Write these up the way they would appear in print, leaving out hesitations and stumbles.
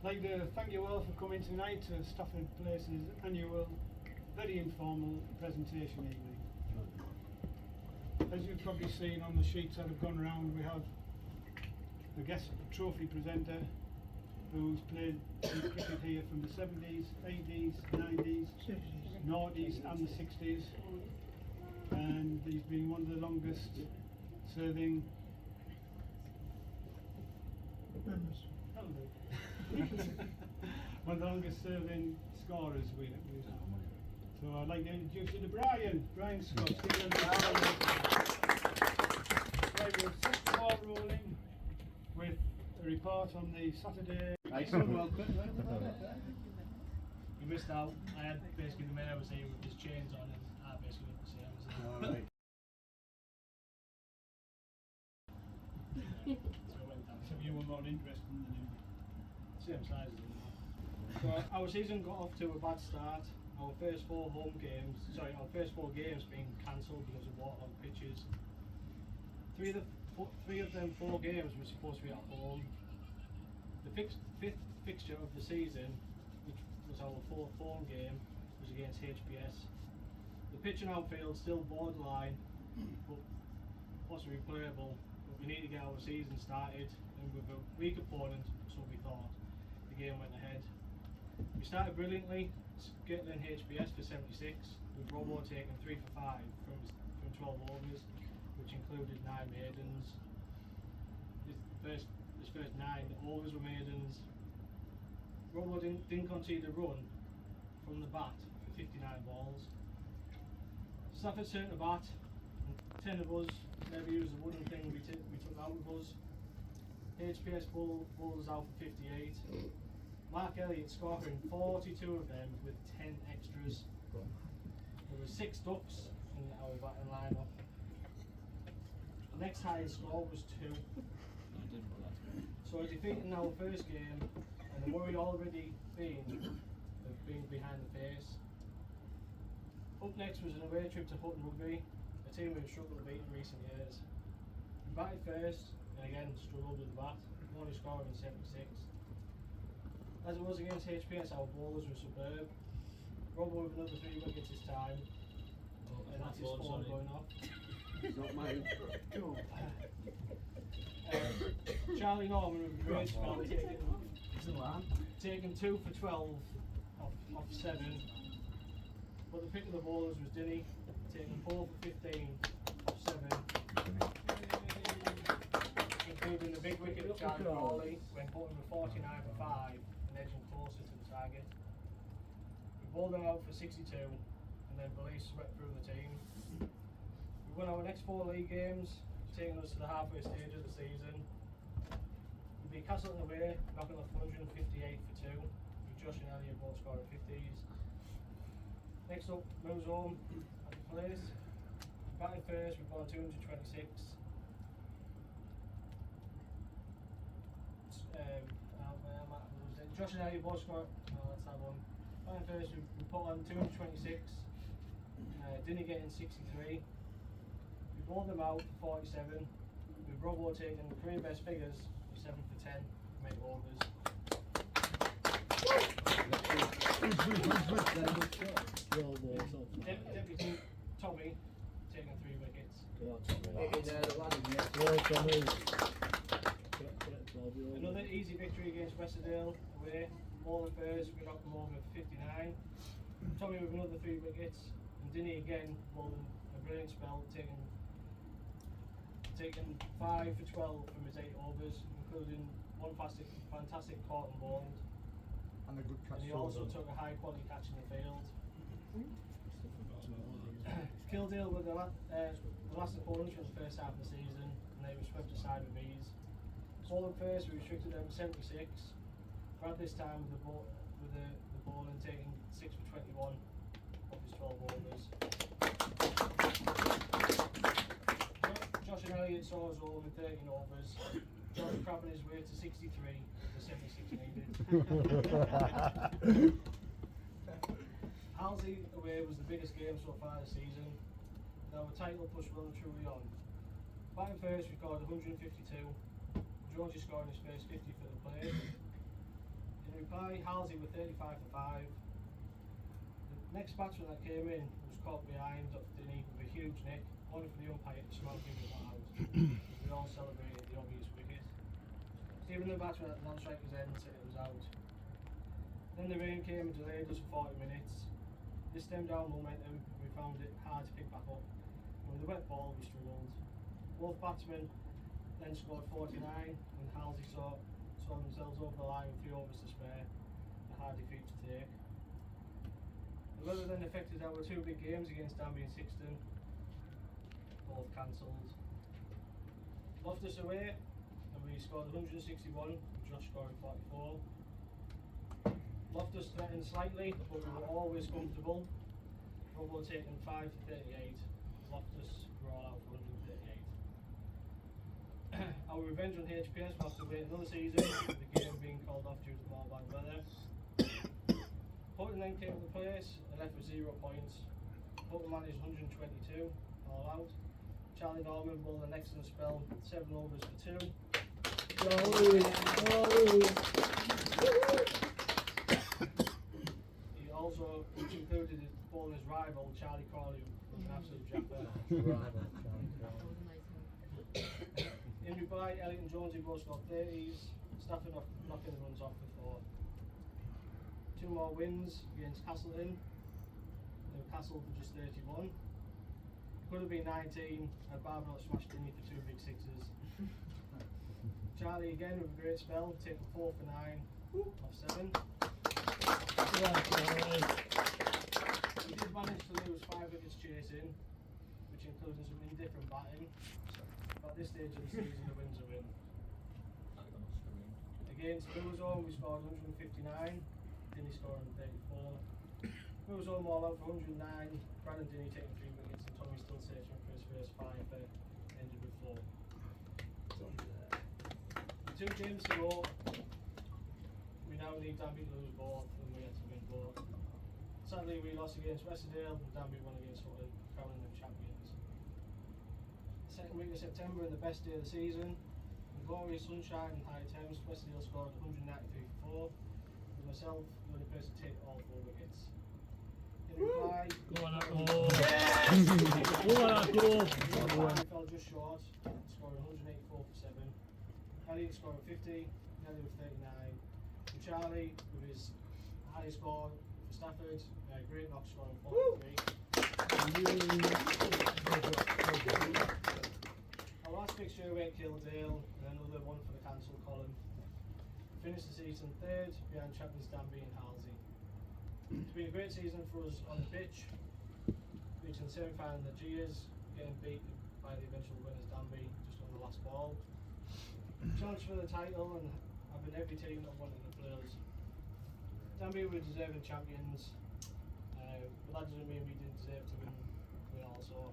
I'd like to thank you all for coming tonight to Stafford Place's annual, very informal presentation evening. As you've probably seen on the sheets that have gone around, we have the guest trophy presenter who's played cricket here from the 70s, 80s, 90s, 90s and the 60s, and he's been one of the longest serving members. One of the longest serving scorers we have. So I'd like to introduce you to Brian Scott. Right, we'll set the ball rolling with a report on the Saturday. Nice one, well quick. You missed out. I had basically the mayor was here with his chains on, and I basically looked the same as him. Alright. So I went down. So you were more interested than him. Same size as him. So our season got off to a bad start. Our first four games being cancelled because of waterlogged pitches. Three of them 4 games were supposed to be at home. The fifth fixture of the season, which was our 4th home game, was against HBS. The pitch and outfield still borderline, but possibly playable. But we need to get our season started, and with a weak opponent, so we thought, the game went ahead. We started brilliantly, getting HBS for 76, with Robo taking 3 for 5 from 12 overs, which included 9 maidens. His first 9 overs were maidens. Robo didn't concede a run from the bat for 59 balls. Stafford turned to bat, and 10 of us never used the wooden thing we took out with us. HPS bowled us out for 58. Mark Elliott scoring 42 of them with 10 extras. There were 6 ducks in our batting lineup. The next highest score was 2. So defeating our first game, and the worry already being behind the pace. Up next was an away trip to Hutton Rugby, a team we've struggled to beat in recent years. We batted first, and again struggled with the bat, only scoring 76. As it was against HPS, our bowlers were superb. Robo with another 3 wickets this time, and that's his phone going off. It's not mine. Charlie Norman with a great spell, taking 2 for 12 off 7. But the pick of the bowlers was Dinny, taking 4 for 15 off 7. Including the big wicket of Charlie Crawley when putting with 49 for 5 and edging closer to the target. We bowled them out for 62 and then Belize swept through the team. We won our next 4 league games, taking us to the halfway stage of the season. We beat Castleton away, knocking off 158 for 2, with Josh and Elliot both scoring 50s. Next up, moves home at the place. Batting first, we bowled 226. Josh and Elliot both scored. No, that's that one. Batting first, we put on 226. Didn't get in 63. We bowled them out for 47. With Robo taking the career best figures of 7 for 10 to make overs. Deputy Tommy taking 3 wickets. Another easy victory against Westerdale away. Bowling first, we knocked them over for 59. Tommy with another 3 wickets, and Dinny again bowling a brilliant spell, taking 5 for 12 from his 8 overs, including one fantastic caught and bowled. And a good catch. And he also took a high quality catch in the field. Kildale were the last opponents for the first half of the season, and they were swept aside with ease. Bowling first, we restricted them to 76. Brad this time with the bowling taking 6 for 21 of his 12 overs. Josh and Elliot saw us all with 13 overs. Josh crabbing his way to 63 with the 76 needed. Halsey away was the biggest game so far this season. Now the title push well and truly on. Batting first, we scored 152. Georgie scoring his first 50 for the play. In In reply, Halsey were 35 for 5. The next batsman that came in was caught behind Dinny with a huge nick, only for the umpire to smoke him with that out. We all celebrated the obvious wicket. Even the batsman at the non-striker's end said it was out. Then the rain came and delayed us for 40 minutes. This stemmed our momentum and we found it hard to pick back up. And with the wet ball we struggled. Both batsmen then scored 49 and Halsey saw themselves over the line with 3 overs to spare. A hard defeat to take. The weather then affected our 2 big games against Danby and Sixton. Both cancelled. Loftus away and we scored 161, Josh scoring 44. Loftus threatened slightly, but we were always comfortable. Robo taking 5 for 38. Loftus were all out for 138. Our revenge on HPS will have to wait another season, with the game being called off due to more bad weather. Houghton then came to place and left with 0 points. Houghton managed 122, all out. Charlie Norman bowled an excellent spell, 7 overs for 2. He also, which included his bowling his rival, Charlie Crawley, was an absolute japper. In reply, Elliot and Jonesy both scored 30s, Stafford knocking the runs off for 4. 2 more wins against Castleton. Newcastle for just 31. Could have been 19, and Barbara smashed Dinny for 2 big sixes. Charlie again with a great spell, taking 4 for 9 off 7. We did manage to lose 5 wickets chasing, which included some indifferent batting. But at this stage of the season, the wins are in. Against Millzone, we scored 159, Dinny scoring 34. Millzone all out for 109, Brad and Dinny taking 3 wickets, and Tommy still searching for his first 5, ended with 4. 2 games to go. We now need Danby to lose both, and we had to win both. Sadly, we lost against Westerdale, and Danby won against Hutton, crowning them champions. Second week of September, and the best day of the season. In glorious sunshine and high temps, Westerdale scored 193 for 4. With myself, the only person to take all 4 wickets. In reply, Go on, Apple! Yes! Go on, Apple! we fell just short, scoring 184 for 7. Elliot scoring 50, Nelly with 39. And Charlie with his highest score for Stafford, Great Knox scoring 43. Our last fixture away at Kildale, and another one for the cancelled column. Finished the season 3rd behind champions Danby and Halsey. It's been a great season for us on the pitch, reaching the semi-final in the Gias, getting beat by the eventual winners Danby just on the last ball. Challenge for the title and having every team that wanted to play us. Danby were deserving champions, but that doesn't mean we didn't deserve to win also.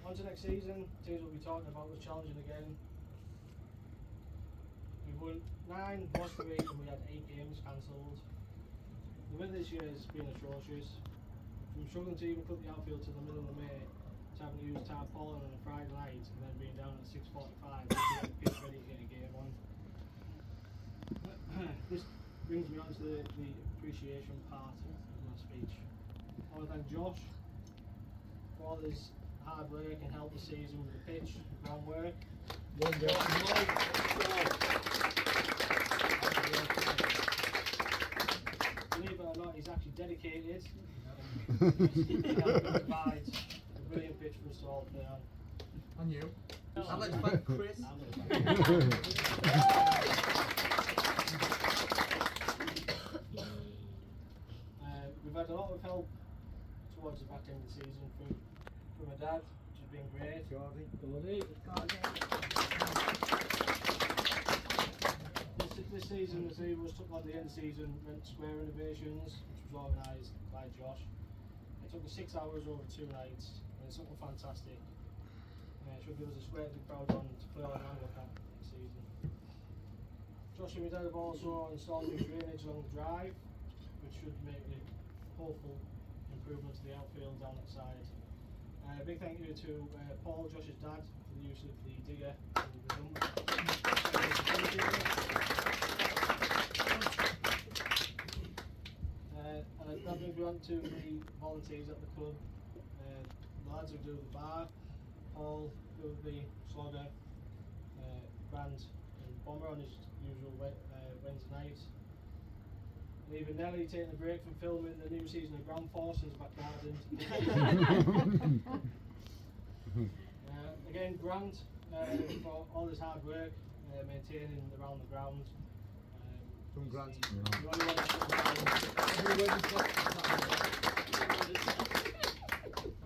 On to next season, teams will be talking about us challenging again. We won 9, lost 3, and we had 8 games cancelled. The weather this year has been atrocious. From struggling to even put the outfield to the middle of May, to having to use tarpaulin on a Friday night and then being down at 6:45 to get the pitch ready to get a game on. This brings me on to the appreciation part of my speech. I want to thank Josh for all his hard work and help this season with the pitch, the groundwork. Believe it or not, he's actually dedicated. He provides a brilliant pitch for us all to play on. And you? I'd like to thank Chris. We've had a lot of help towards the back end of the season from my dad, which has been great. This season, the team was took on the end of the season, went square renovations, which was organised by Josh. It took us 6 hours over 2 nights, and it's something fantastic. It should give us a square to be proud on to play on and look at next season. Josh and my dad have also installed new drainage along the drive, which should make a hopeful improvement to the outfield down that side. A big thank you to Paul, Josh's dad, for the use of the digger and the dump. to the volunteers at the club. The lads who do the bar, Paul who do the slogger, Grant and Bomber on his usual Wednesday night. And even Nelly taking a break from filming the new season of Ground Forces back garden. Again, Grant for all his hard work maintaining around the ground. From Grant. The only one that's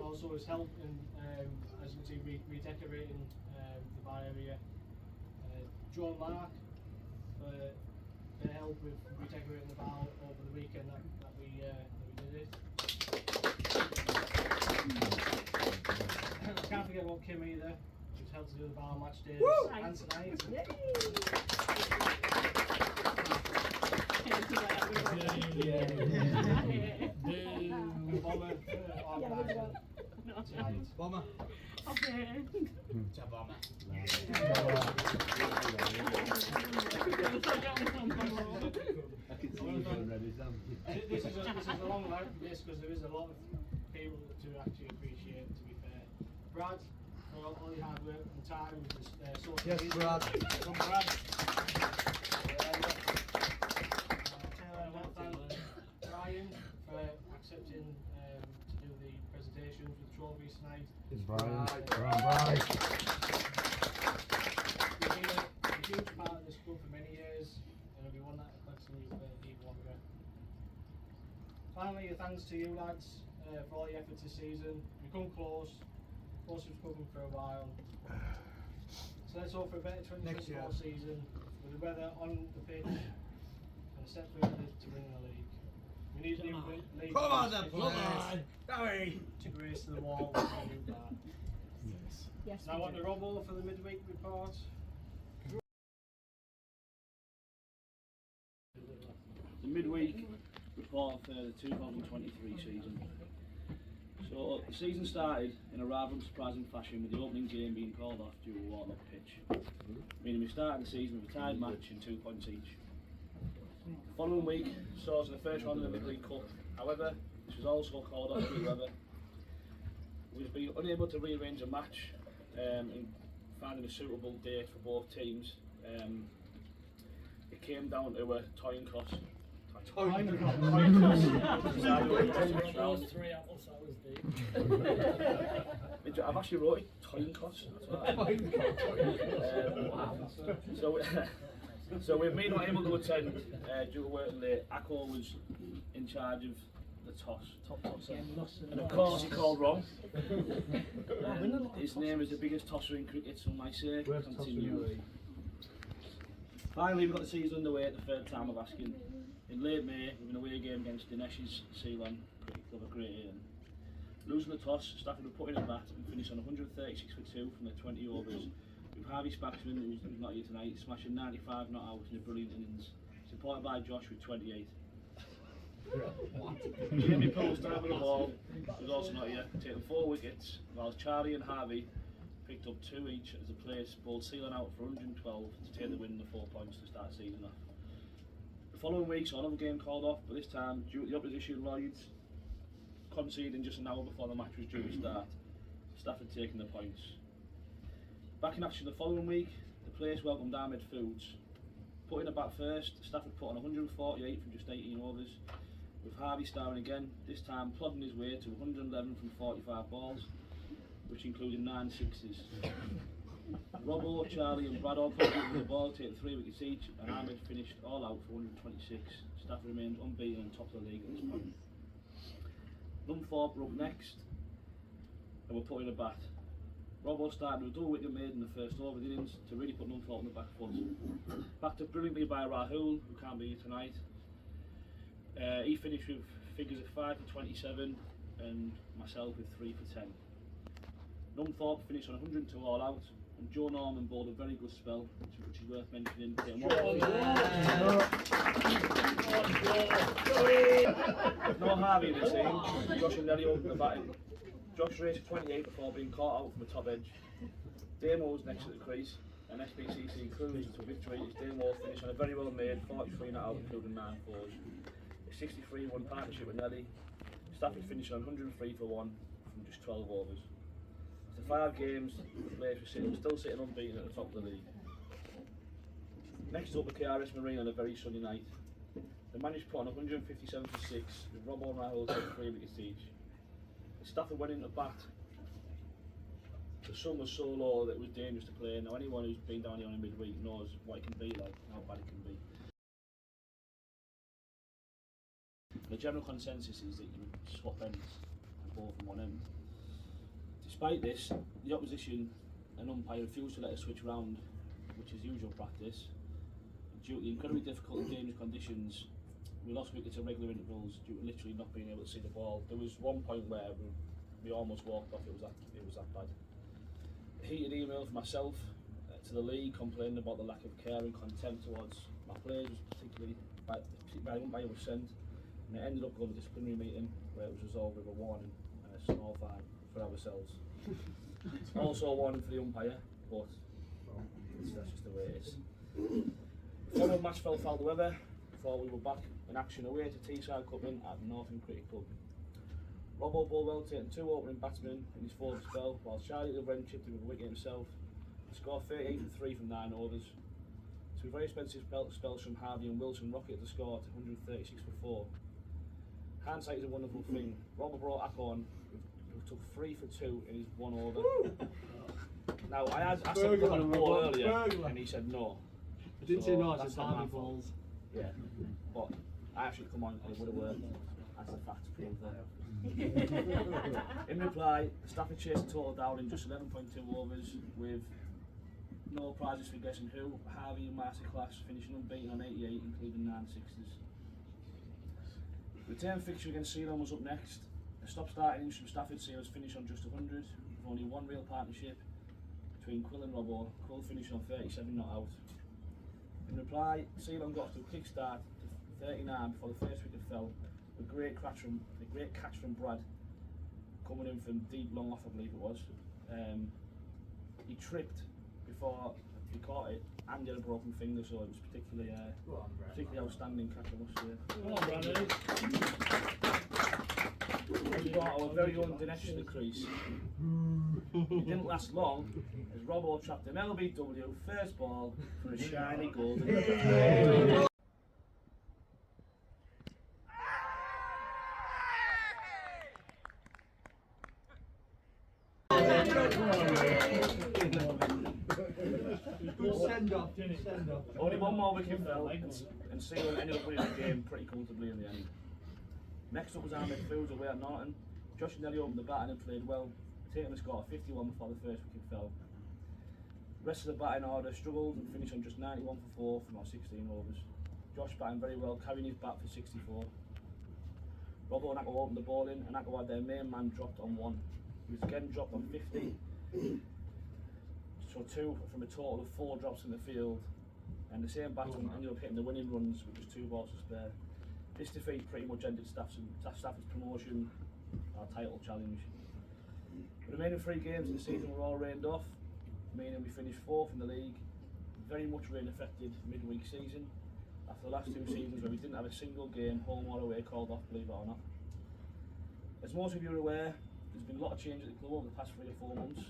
also his help in, as you can see, redecorating the bar area. Joe and Mark for their help with redecorating the bar over the weekend that we did it. Can't forget about Kim either, who's helped to do the bar match days and tonight. And Bomber organising tonight. Bomber. Okay. It's a bomber. This is a long line for this because there is a lot of people to actually appreciate, to be fair. Brad, for all your hard work and time with this social Yes, media. Brad. From Brad. Taylor and Nathan, Ryan for accepting to do the presentations with trophies tonight. It's Brian. Brian. You've been a huge part of this club for many years, and it'll be one that will continue for even longer. Finally, a thanks to you lads for all your efforts this season. We've come close to covering for a while. So let's hope for a better 2024 season with the weather on the pitch and a step further to winning the league. We need new league Come on, the players players. Sorry. to grace the wall of the new bar. Yes. Now on to Robbo for the midweek report. The midweek report for the 2023 season. So the season started in a rather unsurprising fashion with the opening game being called off due to a waterlogged pitch, meaning we started the season with a tied match and 2 points each. The following week saw us in the first round of the Midweek Cup. However, this was also called off due to weather. We've been unable to rearrange a match and finding a suitable date for both teams. It came down to a toying cost. Those 3 apples sours deep. I've actually wrote it, toying cost. So we've been not able to attend due to working late. Akko was in charge of the toss. And of course he called wrong. His name is the biggest tosser in cricket, so my say continue. Finally, we got the season underway at the third time of asking. In late May, with an away game against Dinesh's Ceylon Cricket Club of Great Ayton. Losing the toss, Stafford were put in a bat and finished on 136 for 2 from their 20 overs, with Harvey Spaxman, who's not here tonight, smashing 95 not out in a brilliant innings, supported by Josh with 28. Jamie Poole started with the ball, who's also not here, taking 4 wickets, whilst Charlie and Harvey picked up 2 each as the place bowled Ceylon out for 112 to take the win and the 4 points to start the season off. The following week saw another game called off, but this time due to the opposition Lloyds conceding just an hour before the match was due to start, Stafford taking the points. Back in action the following week, the place welcomed Ahmed Foods. Putting a bat first, Stafford put on 148 from just 18 overs, with Harvey starring again, this time plodding his way to 111 from 45 balls, which included 9 sixes. Robbo, Charlie and Brad all put the ball, taking 3 wickets each, and Ahmed finished all out for 126. Stafford remained unbeaten on top of the league at this point. Numthorpe were up next and were put in a bat. Robbo started with a double wicket made in the first over of the innings to really put Numthorpe on the back foot. Backed up brilliantly by Rahul, who can't be here tonight. He finished with figures of 5 for 27 and myself with 3 for 10. Numthorpe finished on 102 all out, and Joe Norman bowled a very good spell, which is worth mentioning. No Harvey in the team. Josh and Nelly opened the batting. Josh raced 28 before being caught out from the top edge. Damo was next at the crease, and SBCC cruised to victory as Damo finished on a very well made 43 not out, including 9 fours. A 63-1 partnership with Nelly. Stafford finished on 103 for 1 from just 12 overs. After 5 games, the players were still sitting unbeaten at the top of the league. Next up, the KRS Marine on a very sunny night. They managed to put on 157 for 6, with Robbo and Rahul taking 3 wickets each. Stafford went into bat. The sun was so low that it was dangerous to play. Now anyone who's been down here on a midweek knows what it can be like, how bad it can be. The general consensus is that you would swap ends and bowl from one end. Despite this, the opposition and umpire refused to let us switch round, which is usual practice. Due to the incredibly difficult and dangerous conditions, we lost wickets at regular intervals due to literally not being able to see the ball. There was one point where we almost walked off, it was that bad. A heated email from myself to the league complaining about the lack of care and contempt towards my players was particularly by the umpire was sent, and it ended up going to a disciplinary meeting where it was resolved with a warning and a small fine for ourselves. Also a warning for the umpire, but that's just the way it is. The final match fell foul, however, before we were back in action away to Teesside Cupman at Northern Cricket Club. Robbo bowled well, taking 2 opening batsmen in his 4th spell, while Charlie the Wren chipped him with a wicket himself. He scored 38 for 3 from 9 overs. 2 very expensive spells from Harvey and Wilson rocketed the score to 136 for 4. Hindsight is a wonderful thing. Robbo brought Akon, who took 3 for 2 in his 1 over. Now, I asked him to come on the ball earlier, and he said no. I didn't say no, I said not my Harvey fault. balls. Yeah, but I actually come on and it would have worked. That's the fact to prove that. In reply, Stafford chased the total down in just 11.2 overs with no prizes for guessing who. Harvey and Masterclass finishing unbeaten on 88, including 9 sixes. Return fixture against Ceylon was up next. A stop-start innings from Stafford Sealers finished on just 100, with only one real partnership between Quill and Robbo. Quill finished on 37 not out. In reply, Ceylon got off to a quick start to 39 before the first wicket fell. A great catch from Brad, coming in from deep long off, I believe it was. He tripped before he caught it and he had a broken finger, so it was particularly outstanding catch, I must say. Come on, Brad. We brought our very own Dinesh to the crease. It didn't last long as Robbo trapped an LBW first ball for a shiny golden. Send off. Only one more wicket fell and Ceylon ended up winning the game pretty comfortably in the end. Next up was Ahmed Fields away at Norton. Josh Nelly opened the batting and played well, taking the score of 51 before the first wicket fell. The rest of the batting order struggled and finished on just 91 for 4 from our 16 overs. Josh batting very well, carrying his bat for 64. Robbo and Akko opened the ball in and Akko had their main man dropped on 1. He was again dropped on 50. So 2 from a total of 4 drops in the field, and the same batsman ended up hitting the winning runs with just 2 balls to spare. This defeat pretty much ended Stafford's promotion, our title challenge. The remaining 3 games of the season were all rained off, meaning we finished 4th in the league. Very much rain affected midweek season, after the last 2 seasons where we didn't have a single game, home or away, called off, believe it or not. As most of you are aware, there's been a lot of change at the club over the past 3 or 4 months.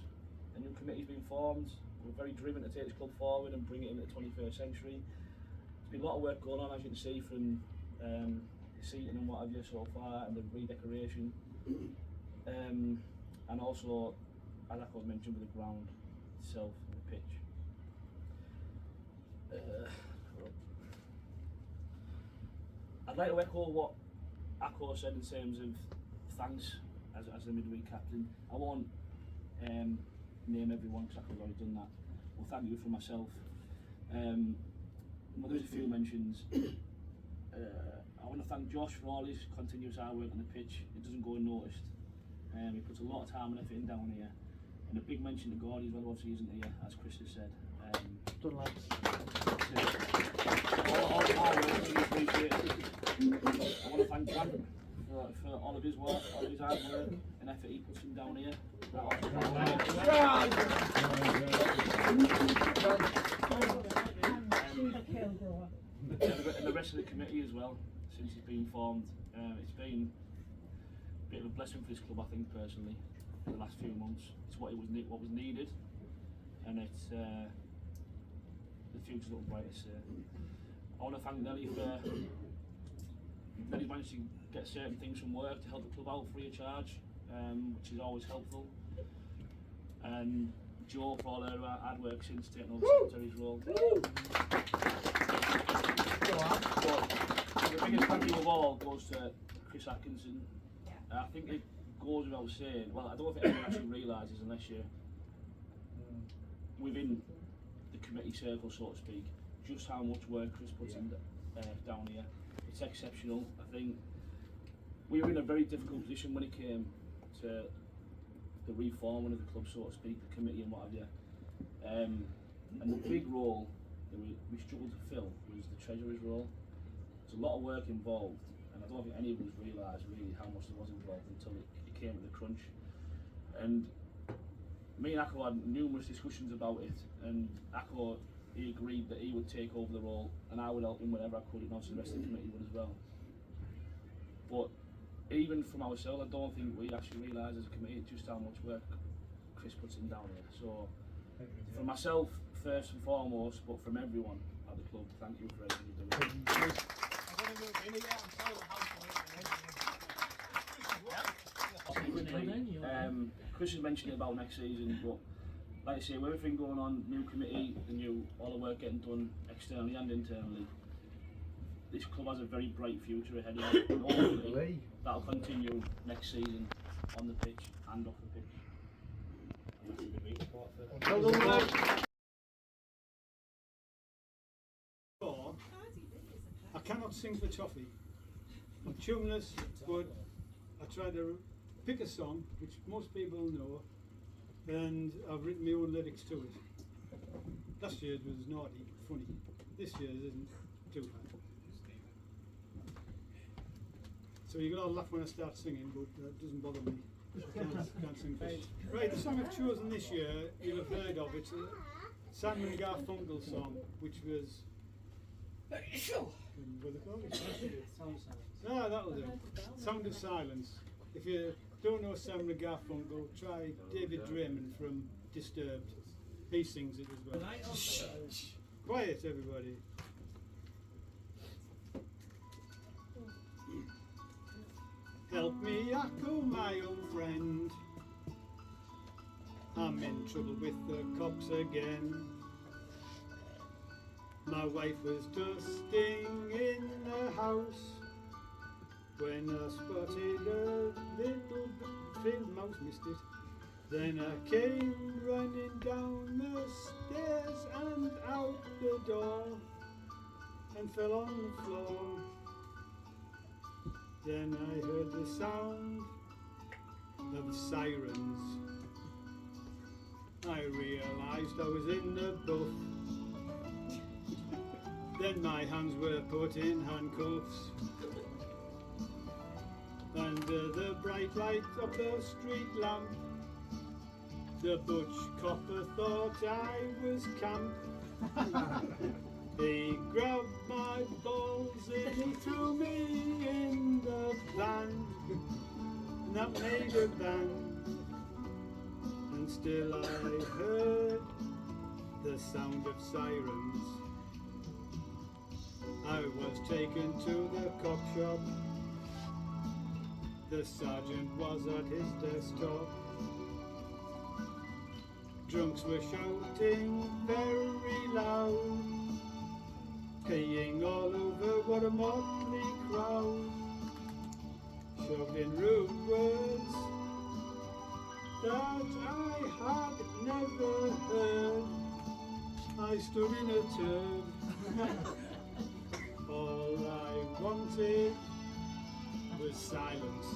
A new committee's been formed. We're very driven to take this club forward and bring it into the 21st century. There's been a lot of work going on, as you can see, from the seating and what have you so far, and the redecoration. And also, as I mentioned, with the ground itself and the pitch. I'd like to echo what Akko said in terms of thanks as the midweek captain. I won't name everyone because Akko's already done that. Well, thank you for myself. Well, there's a few mentions. I want to thank Josh for all his continuous hard work on the pitch. It doesn't go unnoticed. He puts a lot of time and effort in down here. And a big mention to Gordy as well, obviously, isn't here, as Chris has said. Done, lads. All the hard work, really appreciate it. I want to thank Grant for all of his work, all of his hard work and effort he puts in down here. And the rest of the committee as well, since it's been formed. It's been bit of a blessing for this club, I think, personally, for the last few months. It's what what was needed, and it's the future's looking bright. I want to thank Nelly for Nelly's managed to get certain things from work to help the club out free of charge, which is always helpful. And Joe for all her hard work since taking over secretary's role. But the biggest thank you of all goes to Chris Atkinson. I think it goes without saying, well, I don't think anyone actually realises unless you're within the committee circle, so to speak, just how much work Chris puts in down here. It's exceptional. I think we were in a very difficult position when it came to the reforming of the club, so to speak, the committee and what have you. And the big role that we struggled to fill was the treasurer's role. There's a lot of work involved, and I don't think any of us realised really how much there was involved until it came to the crunch. And me and Akko had numerous discussions about it, and Akko, he agreed that he would take over the role and I would help him whenever I could, and obviously the rest of the committee would as well. But even from ourselves, I don't think we actually realise as a committee just how much work Chris puts in down here. So from myself first and foremost, but from everyone at the club, thank you for everything you've done. Chris has mentioned it about next season, but like I say, with everything going on, new committee, all the work getting done externally and internally, this club has a very bright future ahead of it, and hopefully that'll continue next season on the pitch and off the pitch. I cannot sing for toffee. I'm tuneless, but I try to pick a song which most people know, and I've written my own lyrics to it. Last year's was naughty, funny. This year's isn't too bad. So you're going to laugh when I start singing, but that doesn't bother me. I can't sing fish. Right, the song I've chosen this year, you'll have heard of. It's a Simon and Garfunkel song, which was... What do they call it? Ah, that'll do. Sound of Silence. If you don't know Simon and Garfunkel, try David Draymond from Disturbed. He sings it as well. Quiet, everybody. Help me, Akko, my old friend. I'm in trouble with the cops again. My wife was dusting in the house when I spotted a little field mouse, missed it. Then I came running down the stairs and out the door and fell on the floor. Then I heard the sound of sirens. I realised I was in the buff. Then my hands were put in handcuffs. Under the bright light of the street lamp, the butch copper thought I was camp. He grabbed my balls and he threw me in the van, and that made a bang. And still I heard the sound of sirens. I was taken to the cop shop. The sergeant was at his desktop. Drunks were shouting very loud, peeing all over, what a motley crowd. Shouting rude words that I had never heard. I stood in a turd. All I wanted was silence.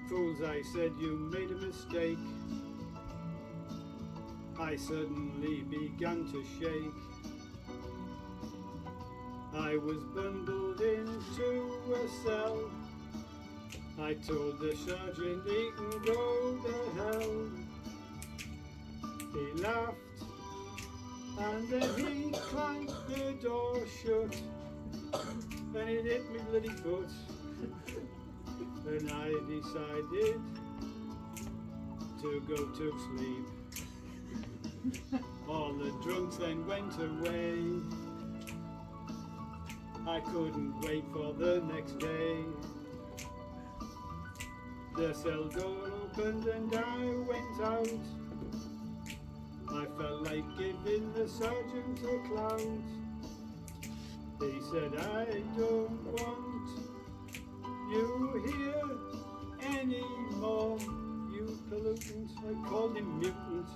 Fools, I said, you made a mistake. I suddenly began to shake. I was bundled into a cell. I told the sergeant he can go to hell. He laughed and then he clanked the door shut and it hit me bloody foot. and I decided to go to sleep. All the drunks then went away. I couldn't wait for the next day. The cell door opened and I went out. I felt like giving the sergeant a clout. He said, I don't want you here anymore, you pollutant. I called him mutant.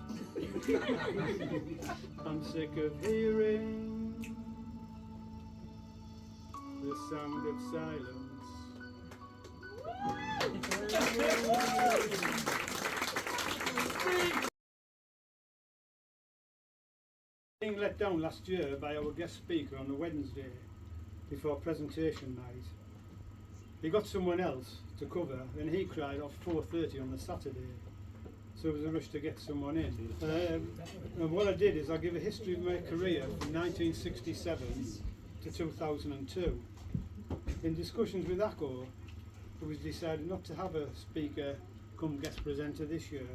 I'm sick of hearing the sound of silence. Being let down last year by our guest speaker on the Wednesday before presentation night. He got someone else to cover and he cried off 4:30 on the Saturday. So it was a rush to get someone in. And what I did is I give a history of my career from 1967 to 2002. In discussions with ACO, it was decided not to have a speaker come guest presenter this year.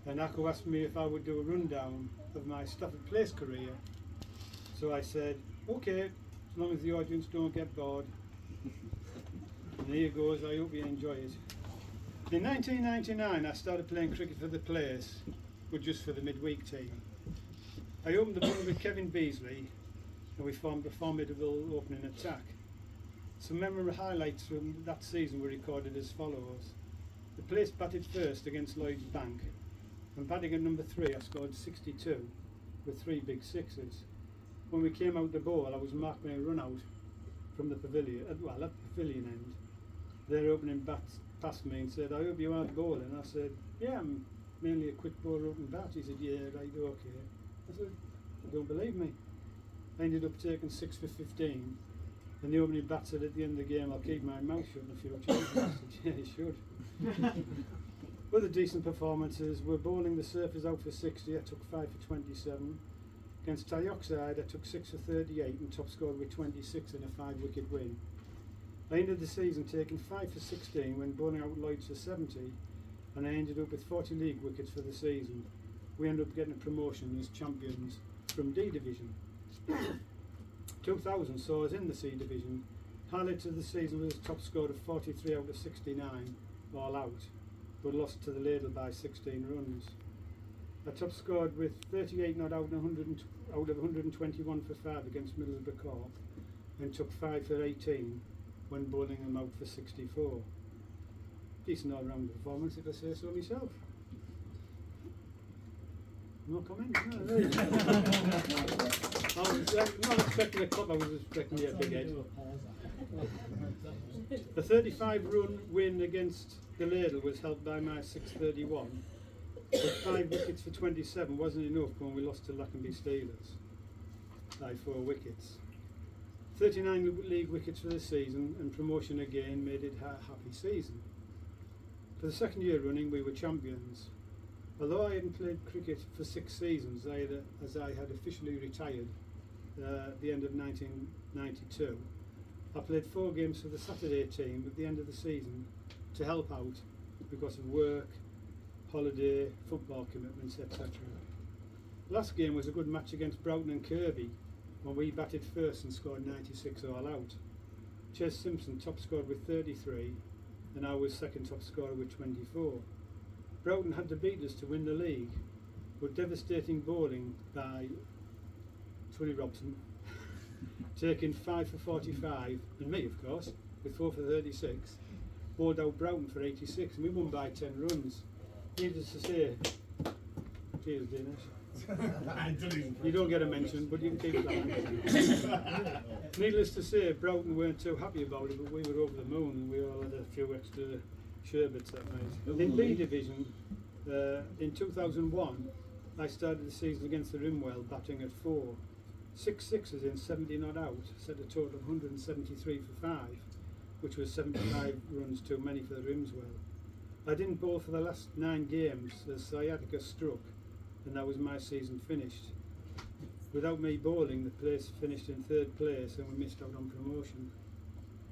And ACO asked me if I would do a rundown of my Stafford Place career. So I said, okay, as long as the audience don't get bored. And here goes, I hope you enjoy it. In 1999 I started playing cricket for the place, but just for the midweek team. I opened the ball with Kevin Beasley and we formed a formidable opening attack. Some memorable highlights from that season were recorded as follows. The place batted first against Lloyd's Bank, and batting at number 3 I scored 62 with 3 big sixes. When we came out the ball I was marking a run out from the pavilion, at the pavilion end. Their opening bat passed me and said, I hope you aren't bowling. I said, yeah, I'm mainly a quick bowler open bat. He said, yeah, right, okay. I said, you don't believe me. I ended up taking 6 for 15. And the opening bat said at the end of the game, I'll keep my mouth shut in a few chances. I said, yeah, you should. Other decent performances were bowling the Surfers out for 60, I took 5 for 27. Against Tyokside, I took 6 for 38 and top scored with 26 in a 5-wicket win. I ended the season taking 5 for 16 when bowling out Lloyd's for 70, and I ended up with 40 league wickets for the season. We ended up getting a promotion as champions from D Division. 2000 saw us in the C Division. Highlight of the season was a top score of 43 out of 69, all out, but lost to the Ladle by 16 runs. I top scored with 38 not out, out of 121 for 5 against Middlesbrough Corp, and took 5 for 18 when bowling them out for 64. Decent all-round performance if I say so myself. No comment? No, I was not expecting a clap, I was expecting a big head. The 35-run win against the Ladle was helped by my 631, but 5 wickets for 27 wasn't enough when we lost to Lackenby Steelers by 4 wickets. 39 league wickets for the season, and promotion again made it a happy season. For the second year running we were champions. Although I hadn't played cricket for 6 seasons, as I had officially retired at the end of 1992, I played 4 games for the Saturday team at the end of the season to help out because of work, holiday, football commitments, etc. Last game was a good match against Broughton and Kirby when we batted first and scored 96 all out. Ches Simpson top scored with 33 and I was second top scorer with 24. Broughton had to beat us to win the league, but devastating bowling by Twilly Robson, taking 5 for 45, and me of course, with 4 for 36, bowled out Broughton for 86 and we won by 10 runs. Needless to say, cheers Dinesh. You don't get a mention, but you can keep that. Needless to say, Broughton weren't too happy about it, but we were over the moon and we all had a few extra sherbets that night. In B Division, in 2001, I started the season against the Rimwell, batting at 4. 6 sixes in 70 not out, set a total of 173 for 5, which was 75 runs too many for the Rimswell. I didn't bowl for the last 9 games as sciatica struck, and that was my season finished. Without me bowling, the place finished in 3rd place and we missed out on promotion.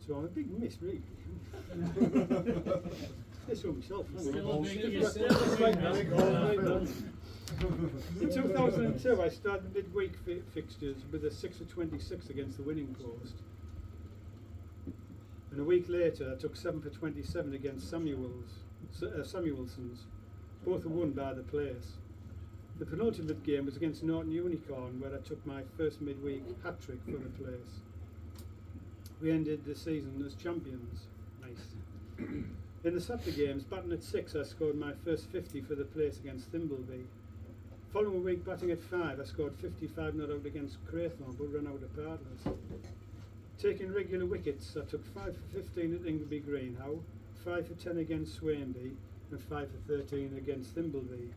So I'm a big miss, really. This one myself. Still a big- you're It's still a big right miss. In 2002, I started midweek fixtures with a 6 for 26 against the winning post. And a week later, I took 7 for 27 against Samuelson's. Both were won by the place. The penultimate game was against Norton Unicorn, where I took my first midweek hat-trick for the place. We ended the season as champions. Nice. In the Saturday games, batting at 6, I scored my first 50 for the place against Thimbleby. Following week, batting at 5, I scored 55 not out against Craythorne, but ran out of partners. Taking regular wickets, I took 5 for 15 at Ingleby Greenhow, 5 for 10 against Swainby, and 5 for 13 against Thimbleby.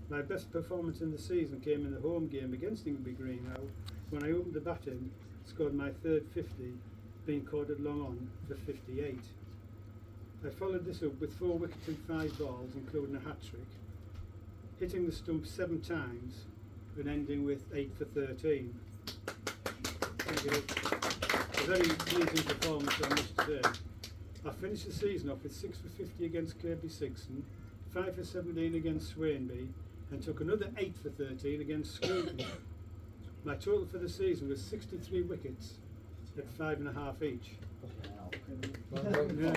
My best performance in the season came in the home game against Ingleby Greenhow, when I opened the batting, scored my third 50, being corded long on for 58. I followed this up with 4 wickets and 5 balls, including a hat-trick, hitting the stump 7 times and ending with 8 for 13. Thank you. A very pleasing performance, I must say. I finished the season off with 6 for 50 against Kirby Sixton, 5 for 17 against Swainby, and took another 8 for 13 against Scruton. My total for the season was 63 wickets at 5.5 each. Yeah.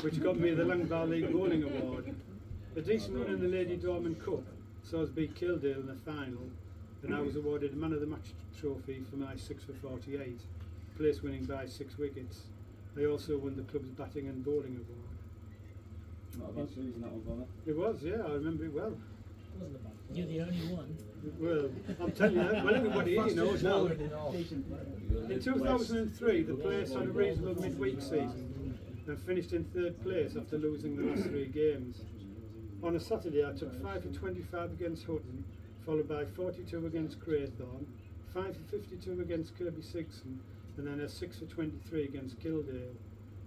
Which got me the Langbar League Bowling Award. A decent run in the Lady Dorman Cup saw us beat Kildale in the final, and I was awarded Man of the Match trophy for my 6 for 48, place winning by 6 wickets. I also won the club's batting and bowling award. Not a bad season, that one, Bonner. It was, yeah, I remember it well. You're the only one. Well, I'm telling you, well, everybody here knows now. In 2003, the place had a reasonable midweek season and finished in 3rd place after losing the last 3 games. On a Saturday, I took 5 for 25 against Hutton, followed by 42 against Craythorne, 5 for 52 against Kirby Sixton, and then a 6 for 23 against Kildale.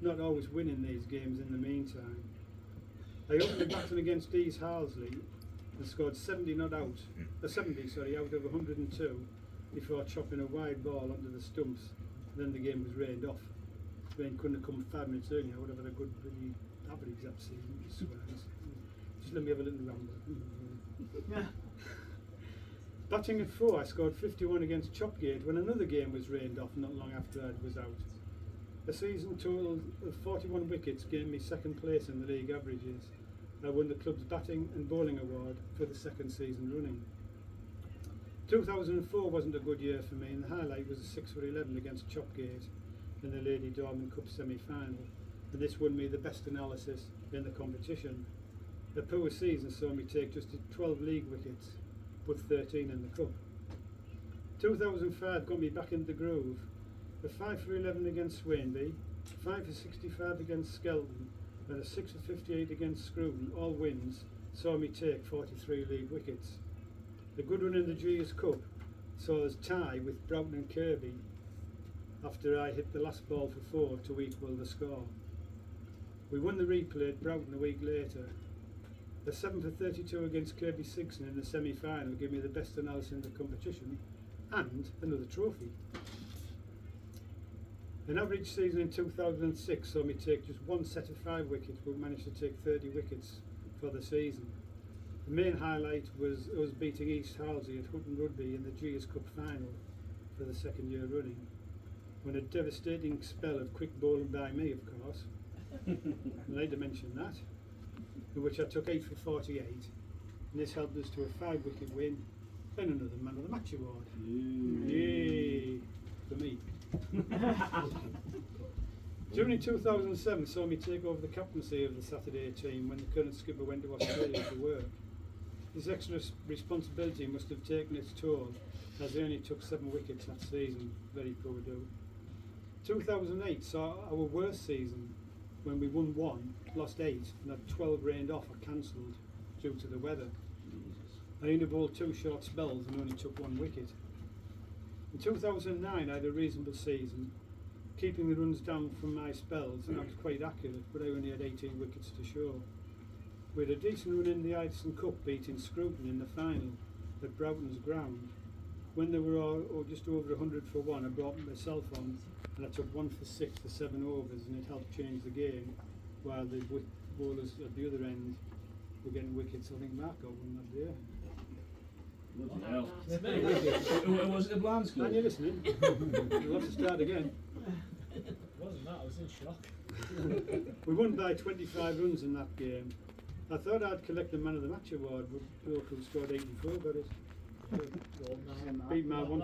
Not always winning these games in the meantime. I opened the batting against Dees Harlesly and scored 70 out of 102 before chopping a wide ball under the stumps. Then the game was rained off. Rain couldn't have come 5 minutes earlier. I would have had a good really average that season. Just let me have a little ramble. Batting at 4, I scored 51 against Chopgate when another game was rained off not long after I was out. A season total of 41 wickets gave me 2nd place in the league averages. I won the club's batting and bowling award for the 2nd season running. 2004 wasn't a good year for me, and the highlight was a 6 for 11 against Chopgate in the Lady Dorman Cup semi-final, and this won me the best analysis in the competition. A poor season saw me take just 12 league wickets, but 13 in the cup. 2005 got me back in the groove. A 5 for 11 against Swainby, 5 for 65 against Skelton, and a 6 for 58 against Scruton, all wins, saw me take 43 league wickets. The good run in the GS Cup saw us tie with Broughton and Kirby after I hit the last ball for 4 to equal the score. We won the replay at Broughton a week later. The 7 for 32 against Kirby Sixton in the semi-final gave me the best analysis in the competition and another trophy. An average season in 2006 saw me take just 1 set of 5 wickets, but managed to take 30 wickets for the season. The main highlight was us beating East Halsey at Hutton Rugby in the GS Cup final for the 2nd year running, when a devastating spell of quick bowling by me, of course, I'd like to mention that, in which I took 8 for 48, and this helped us to a 5 wicket win and another Man of the Match award. Yay! For me. During 2007 saw me take over the captaincy of the Saturday team when the current skipper went to Australia for work. This extra responsibility must have taken its toll, as they only took 7 wickets that season. Very poor do. 2008 saw our worst season when we won 1, lost 8, and had 12 rained off or cancelled due to the weather. I only bowled 2 short spells and only took 1 wicket. In 2009 I had a reasonable season, keeping the runs down from my spells, and I was quite accurate, but I only had 18 wickets to show. We had a decent run in the Idison Cup, beating Scruton in the final at Broughton's ground. when they were all just over 100 for one, I brought myself on and I took 1 for 6 for 7 overs, and it helped change the game, while the bowlers at the other end were getting wickets. I think Mark got one that day. Bloody hell. It's me. Was it a blind school? Are you listening? You'll have to start again. It wasn't that, I was in shock. We won by 25 runs in that game. I thought I'd collect the man of the match award, but local scored 84, got it. Beat my 1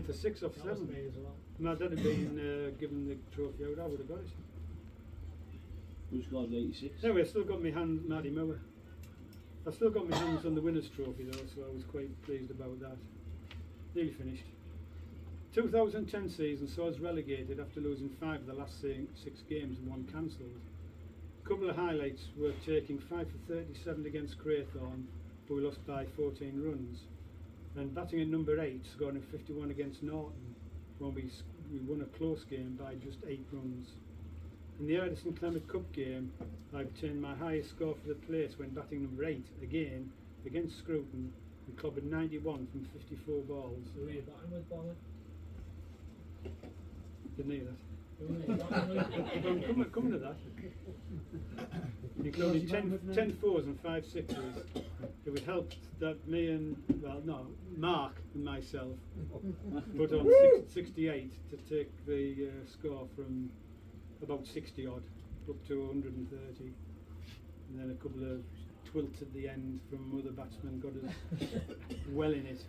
for 6 off That was 7. me as well. My dad had been given the trophy out, I would have got it. Who scored 86? Anyway, I still got my hand, Marty Mower. I've still got my hands on the winner's trophy though, so I was quite pleased about that. Nearly finished. 2010 season saw us relegated after losing 5 of the last 6 games and 1 cancelled. A couple of highlights were taking 5 for 37 against Craythorne, but we lost by 14 runs. And batting at number 8, scoring 51 against Norton, when we won a close game by just 8 runs. In the Ardison Clement Cup game, I obtained my highest score for the place when batting number 8, again, against Scruton, and clobbered 91 from 54 balls. Who were you batting with, Bonnie? Didn't hear that. Who were you batting with? Coming to that. Including 10 fours and 5 sixes. It would help that me and, Mark and myself put on 68 to take the score from about 60 odd up to 130. And then a couple of twilts at the end from other batsmen got us well in it.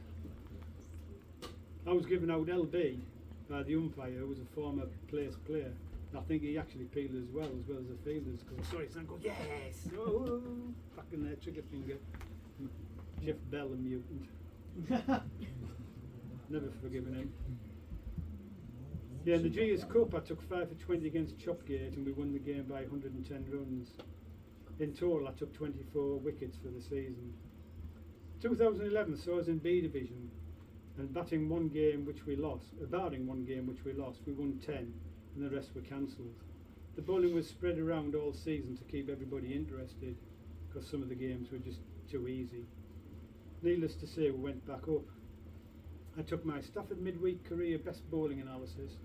I was given out LB by the umpire, who was a former place player. I think he actually peeled as well as the fielders. Cause I saw his hand go, yes! Oh, back in their trigger finger. Jeff Bell, a mutant. Never forgiven him. Yeah, in the GS Cup I took 5 for 20 against Chopgate and we won the game by 110 runs. In total I took 24 wickets for the season. 2011 saw us in B Division, and barring one game which we lost, we won 10 and the rest were cancelled. The bowling was spread around all season to keep everybody interested, because some of the games were just too easy. Needless to say, we went back up. I took my Stafford Midweek Career Best Bowling Analysis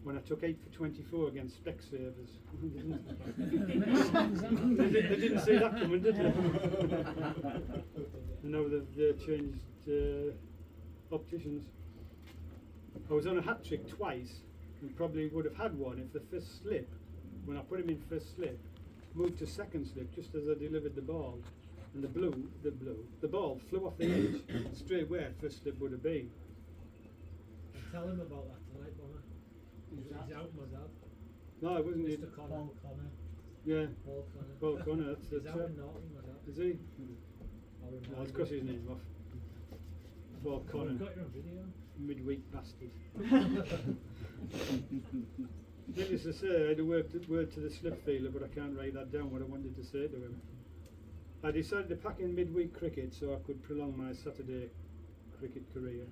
when I took 8 for 24 against Specsavers. They didn't see that coming, did they? And now they've changed opticians. I was on a hat trick twice and probably would have had one if the first slip, when I put him in first slip, moved to second slip just as I delivered the ball, and the ball flew off the edge straight where first slip would have been. Tell him about that tonight, Bonnie. He's out, my dad. No, it wasn't. Mr. Connor. Paul Connor. Yeah. Paul Connor. Paul Connor. That's He's out in Norton, my dad. Is he? I'll remind No, it's you. because his name's off. Paul Oh, Connor. we've got you on video. Midweek bastard. Needless to say, I had a word to the slip feeler, but I can't write that down, what I wanted to say to him. I decided to pack in midweek cricket so I could prolong my Saturday cricket career.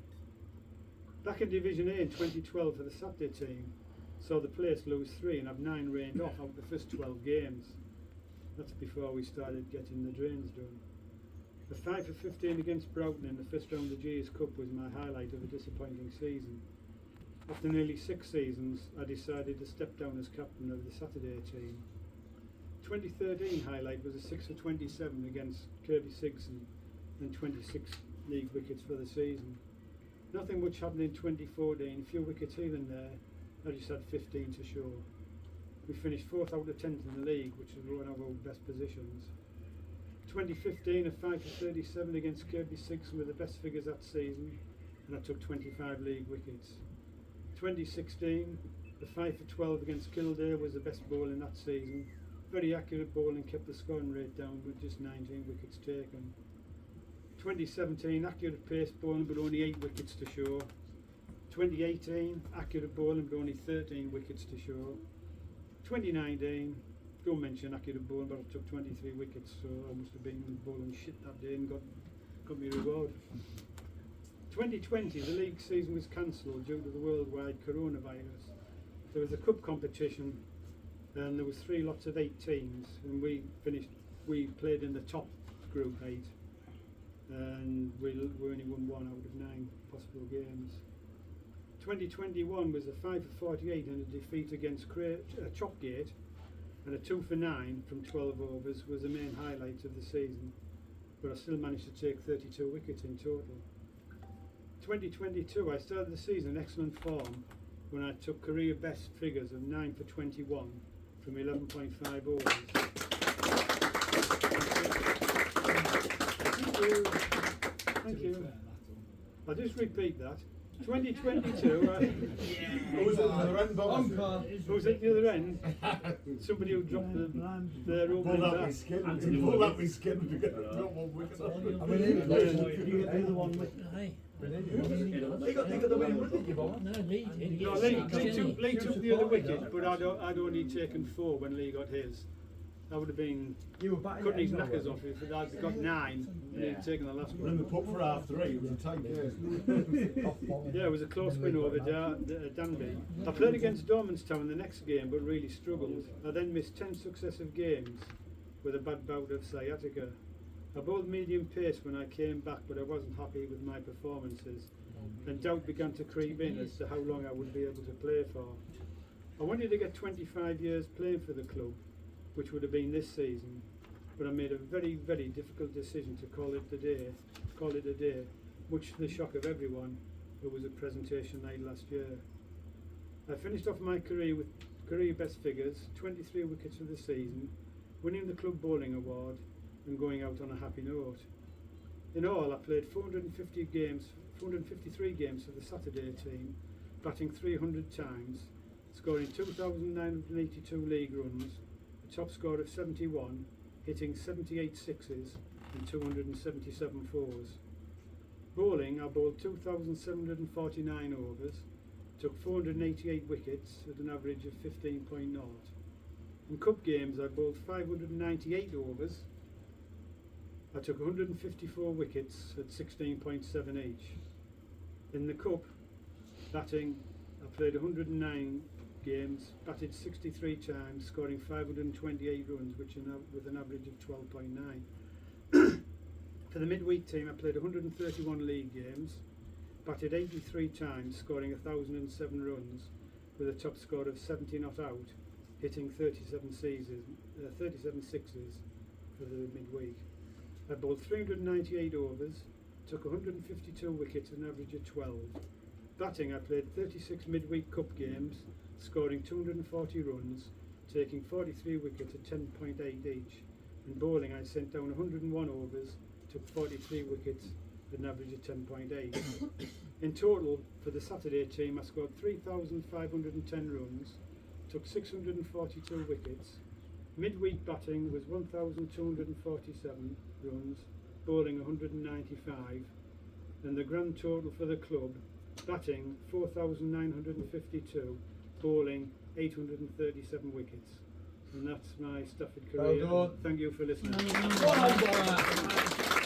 Back in Division A in 2012 for the Saturday team, saw the place lose 3 and have 9 rained off out the first 12 games. That's before we started getting the drains done. The 5 for 15 against Broughton in the first round of the GS Cup was my highlight of a disappointing season. After nearly 6 seasons, I decided to step down as captain of the Saturday team. 2013 highlight was a 6 for 27 against Kirby Sigson and 26 league wickets for the season. Nothing much happened in 2014, a few wickets here and there. I just had 15 to show. We finished 4th out of 10th in the league, which was one of our best positions. 2015, a 5 for 37 against Kirby Sigson with the best figures that season, and I took 25 league wickets. 2016, the 5 for 12 against Kildare was the best bowling that season. Very accurate bowling kept the scoring rate down with just 19 wickets taken. 2017, accurate pace bowling but only 8 wickets to show. 2018, accurate bowling but only 13 wickets to show. 2019, don't mention accurate bowling, but I took 23 wickets, so I must have been bowling shit that day and got me reward. 2020, the league season was cancelled due to the worldwide coronavirus. There was a cup competition and there was 3 lots of 8 teams, and we played in the top group 8. and we only won 1 out of 9 possible games. 2021 was a 5 for 48 and a defeat against Chopgate, and a 2 for 9 from 12 overs was the main highlight of the season, but I still managed to take 32 wickets in total. 2022, I started the season in excellent form when I took career best figures of 9 for 21 from 11.5 overs. Thank you. I'll just repeat that. 2022. Who's at the other end, Bob? Who's at the other end? Somebody who dropped their Pull opening that bat. with skin. Pull that with skin. We get not 1 wicket off. You get the one with. Aye. They got the winning run, didn't you, Bob? No, Lee did. No, Lee took the other wicket, but I'd only taken 4 when Lee got his. That would have been You were batting cutting his it knackers anyway. off if I'd got 9 and he'd taken the last We're in the one. pub for half 3. It was a tight game. Yeah, it was a close win over Danby. I played against Dormanstown the next game, but really struggled. I then missed 10 successive games with a bad bout of sciatica. I bowled medium pace when I came back, but I wasn't happy with my performances, and doubt began to creep in as to how long I would be able to play for. I wanted to get 25 years playing for the club, which would have been this season, but I made a very, very difficult decision to call it a day, much to the shock of everyone who was at presentation night last year. I finished off my career with career best figures, 23 wickets for the season, winning the club bowling award and going out on a happy note. In all, I played 453 games for the Saturday team, batting 300 times, scoring 2,982 league runs, a top score of 71, hitting 78 sixes and 277 fours. Bowling, I bowled 2,749 overs, took 488 wickets at an average of 15.0. In cup games, I bowled 598 overs. I took 154 wickets at 16.7 each. In the cup, batting, I played 109 games, batted 63 times, scoring 528 runs, with an average of 12.9. For the midweek team, I played 131 league games, batted 83 times, scoring 1,007 runs, with a top score of 70 not out, hitting 37 sixes for the midweek. I bowled 398 overs, took 152 wickets at an average of 12. Batting, I played 36 midweek cup games, scoring 240 runs, taking 43 wickets at 10.8 each. In bowling, I sent down 101 overs, took 43 wickets at an average of 10.8. In total, for the Saturday team, I scored 3,510 runs, took 642 wickets. Midweek batting was 1,247 runs, bowling 195, and the grand total for the club, batting 4,952, bowling 837 wickets. And that's my Stafford career. Well done. Thank you for listening. Well done.